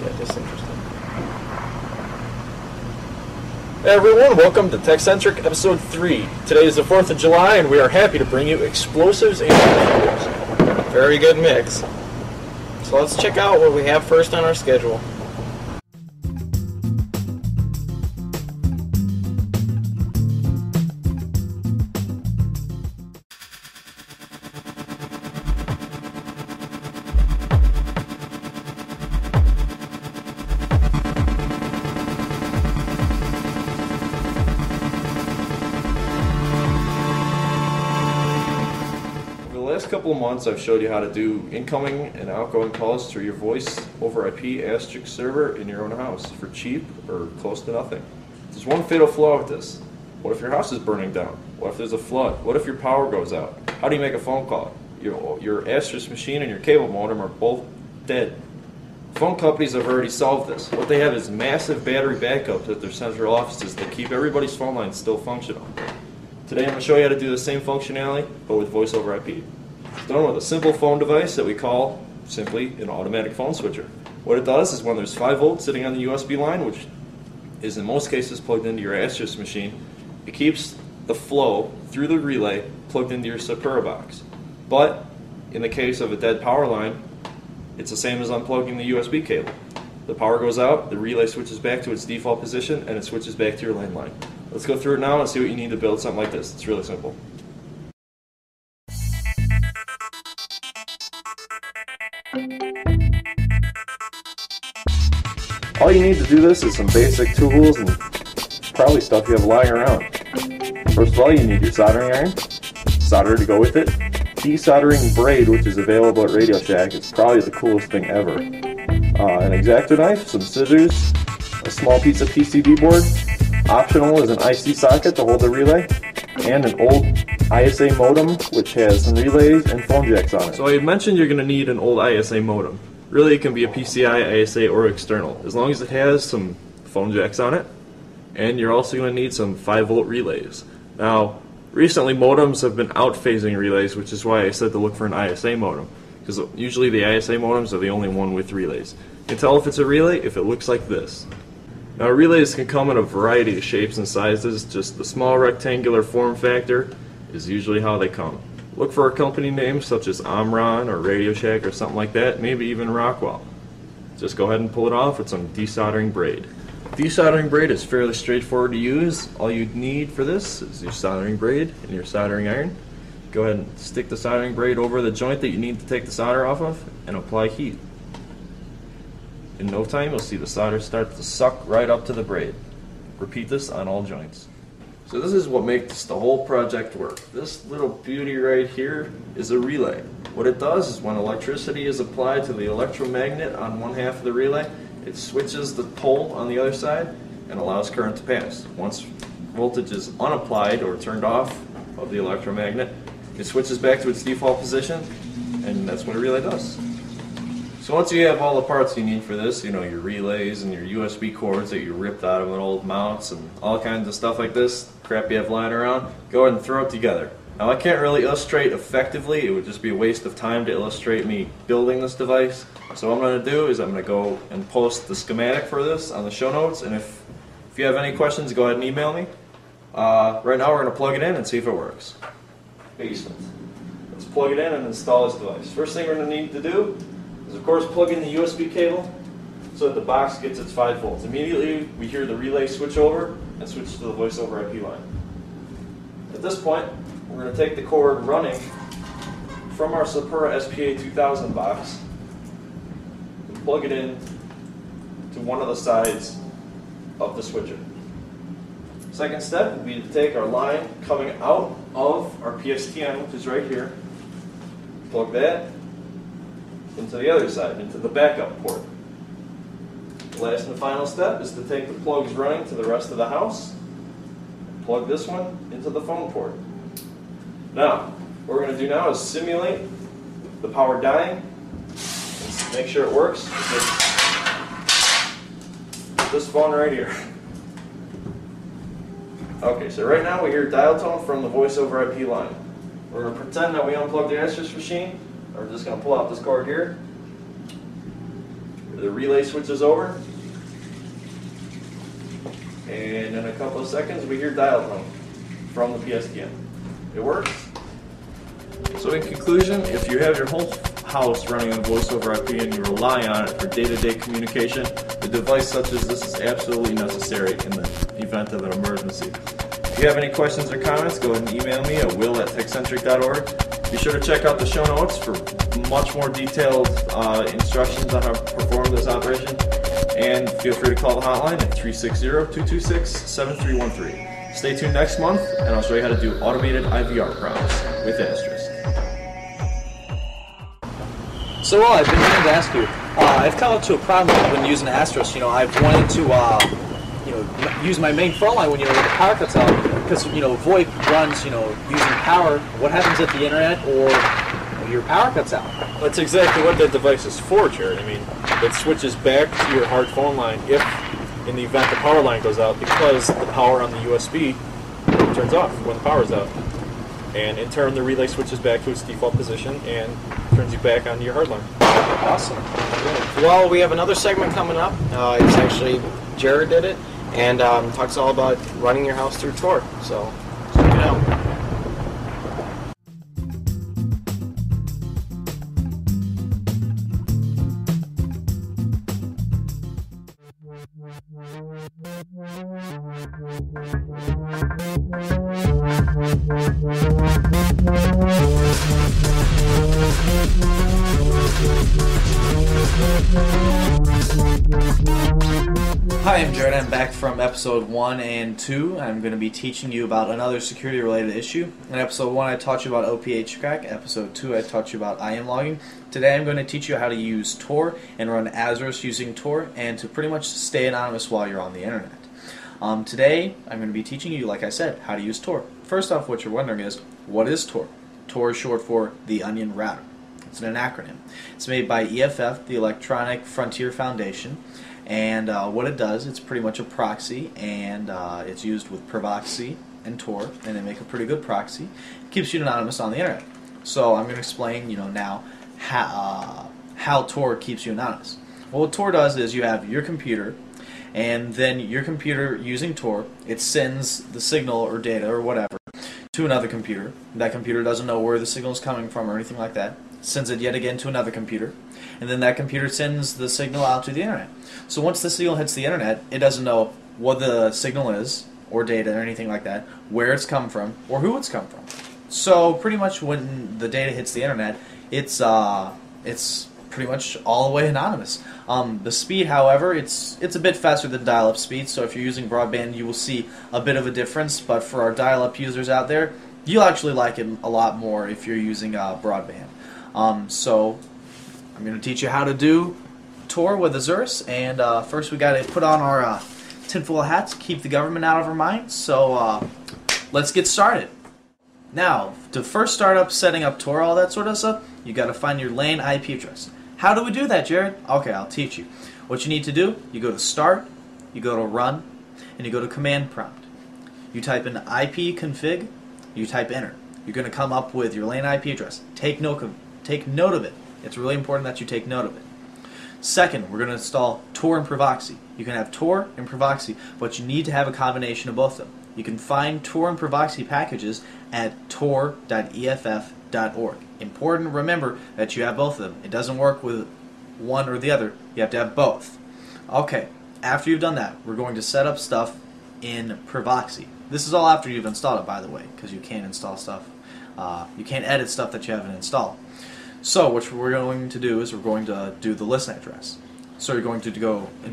Yeah, disinterested. Hey everyone, welcome to Techcentric Episode 3. Today is the 4th of July and we are happy to bring you explosives and tornadoes. Very good mix. So let's check out what we have first on our schedule. Last couple of months I've showed you how to do incoming and outgoing calls through your voice over IP asterisk server in your own house for cheap or close to nothing. There's one fatal flaw with this. What if your house is burning down? What if there's a flood? What if your power goes out? How do you make a phone call? Your asterisk machine and your cable modem are both dead. Phone companies have already solved this. What they have is massive battery backups at their central offices that keep everybody's phone lines still functional. Today I'm going to show you how to do the same functionality but with voice over IP. It's done with a simple phone device that we call simply an automatic phone switcher. What it does is when there's 5 volts sitting on the USB line, which is in most cases plugged into your asterisk machine, it keeps the flow through the relay plugged into your Sapura box. But in the case of a dead power line, it's the same as unplugging the USB cable. The power goes out, the relay switches back to its default position, and it switches back to your landline. Let's go through it now and see what you need to build something like this. It's really simple. All you need to do this is some basic tools and probably stuff you have lying around. First of all, you need your soldering iron, solder to go with it, desoldering braid, which is available at Radio Shack. It's probably the coolest thing ever. An X-Acto knife, some scissors, a small piece of PCB board. Optional is an IC socket to hold the relay, and an old ISA modem which has some relays and phone jacks on it. So I had mentioned you're going to need an old ISA modem. Really, it can be a PCI, ISA, or external, as long as it has some phone jacks on it. And you're also going to need some 5-volt relays. Now, recently modems have been outphasing relays, which is why I said to look for an ISA modem, because usually the ISA modems are the only one with relays. You can tell if it's a relay if it looks like this. Now, relays can come in a variety of shapes and sizes. Just the small rectangular form factor is usually how they come. Look for a company name such as Omron or Radio Shack or something like that, maybe even Rockwell. Just go ahead and pull it off with some desoldering braid. Desoldering braid is fairly straightforward to use. All you need for this is your soldering braid and your soldering iron. Go ahead and stick the soldering braid over the joint that you need to take the solder off of and apply heat. In no time you'll see the solder start to suck right up to the braid. Repeat this on all joints. So this is what makes the whole project work. This little beauty right here is a relay. What it does is when electricity is applied to the electromagnet on one half of the relay, it switches the pole on the other side and allows current to pass. Once voltage is unapplied or turned off of the electromagnet, it switches back to its default position, and that's what a relay does. So once you have all the parts you need for this, you know, your relays and your USB cords that you ripped out of an old mounts and all kinds of stuff like this, crap you have lying around, go ahead and throw it together. Now I can't really illustrate effectively, it would just be a waste of time to illustrate me building this device. So what I'm going to do is I'm going to go and post the schematic for this on the show notes, and if you have any questions, go ahead and email me. Right now we're going to plug it in and see if it works. Basement. Let's plug it in and install this device. First thing we're going to need to do is, of course, plug in the USB cable so that the box gets its 5 volts. Immediately we hear the relay switch over and switch to the voice over IP line. At this point, we're going to take the cord running from our Sapura SPA 2000 box and plug it in to one of the sides of the switcher. Second step would be to take our line coming out of our PSTN, which is right here, plug that into the other side, into the backup port. The last and final step is to take the plugs running to the rest of the house and plug this one into the phone port. Now, what we're going to do now is simulate the power dying and make sure it works with this phone right here. Okay, so right now we hear dial tone from the voice over IP line. We're going to pretend that we unplugged the asterisk machine. We're just going to pull out this cord here. the relay switches over, and in a couple of seconds we hear dial tone from the PSTN. It works. So in conclusion, if you have your whole house running on voice over IP and you rely on it for day-to-day communication, a device such as this is absolutely necessary in the event of an emergency. If you have any questions or comments, go ahead and email me at will@techcentric.org. Be sure to check out the show notes for much more detailed instructions on how to perform this operation. And feel free to call the hotline at 360-226-7313. Stay tuned next month, and I'll show you how to do automated IVR prompts with Asterisk. So I've been meaning to ask you, I've come up to a problem when using Asterisk. I've wanted to use my main phone line when when the power cuts out, because VoIP runs using power. What happens if the internet or your power cuts out? That's exactly what that device is for, Jared. I mean, it switches back to your hard phone line if, in the event the power line goes out, because the power on the USB turns off when the power is out. And in turn, the relay switches back to its default position and turns you back onto your hard line. Awesome. Well, we have another segment coming up. It's actually Jared did it, and talks all about running your house through Tor. So check it out. Hi, I'm Jared. I'm back from episode 1 and 2. I'm going to be teaching you about another security-related issue. In episode 1, I taught you about OPH crack. Episode 2, I taught you about IM logging. Today, I'm going to teach you how to use Tor and run Asterisk using Tor, and to pretty much stay anonymous while you're on the internet. Today, I'm going to be teaching you, like I said, how to use Tor. First off, what you're wondering is, what is Tor? Tor is short for the Onion Router. It's an acronym. It's made by EFF, the Electronic Frontier Foundation, and what it does, it's pretty much a proxy, and it's used with Provoxy and Tor, and they make a pretty good proxy. It keeps you anonymous on the internet. So I'm going to explain, now how Tor keeps you anonymous. Well, what Tor does is you have your computer, and then your computer using Tor, it sends the signal or data or whatever to another computer. That computer doesn't know where the signal is coming from or anything like that. Sends it yet again to another computer, and then that computer sends the signal out to the internet. So once the signal hits the internet, it doesn't know what the signal is, or data, or anything like that, where it's come from, or who it's come from. So pretty much when the data hits the internet, it's pretty much all the way anonymous. The speed, however, it's a bit faster than dial-up speed, so if you're using broadband, you will see a bit of a difference, but for our dial-up users out there, you'll actually like it a lot more if you're using broadband. So I'm going to teach you how to do Tor with Azurus, and first we got to put on our tinfoil hats, keep the government out of our minds, so let's get started. Now, to first start up setting up Tor, all that sort of stuff, you got to find your LAN IP address. How do we do that, Jared? Okay, I'll teach you. What you need to do, you go to Start, you go to Run, and you go to Command Prompt. You type in IP config, you type Enter. You're going to come up with your LAN IP address. Take note of it. It's really important that you take note of it. Second, we're going to install Tor and Provoxy. You can have Tor and Provoxy, but you need to have a combination of both of them. You can find Tor and Provoxy packages at tor.eff.org. Important, remember that you have both of them. It doesn't work with one or the other. You have to have both. Okay, after you've done that, we're going to set up stuff in Provoxy. This is all after you've installed it, by the way, because you can't install stuff. You can't edit stuff that you haven't installed. So what we're going to do is we're going to do the listen address. So you're going to go in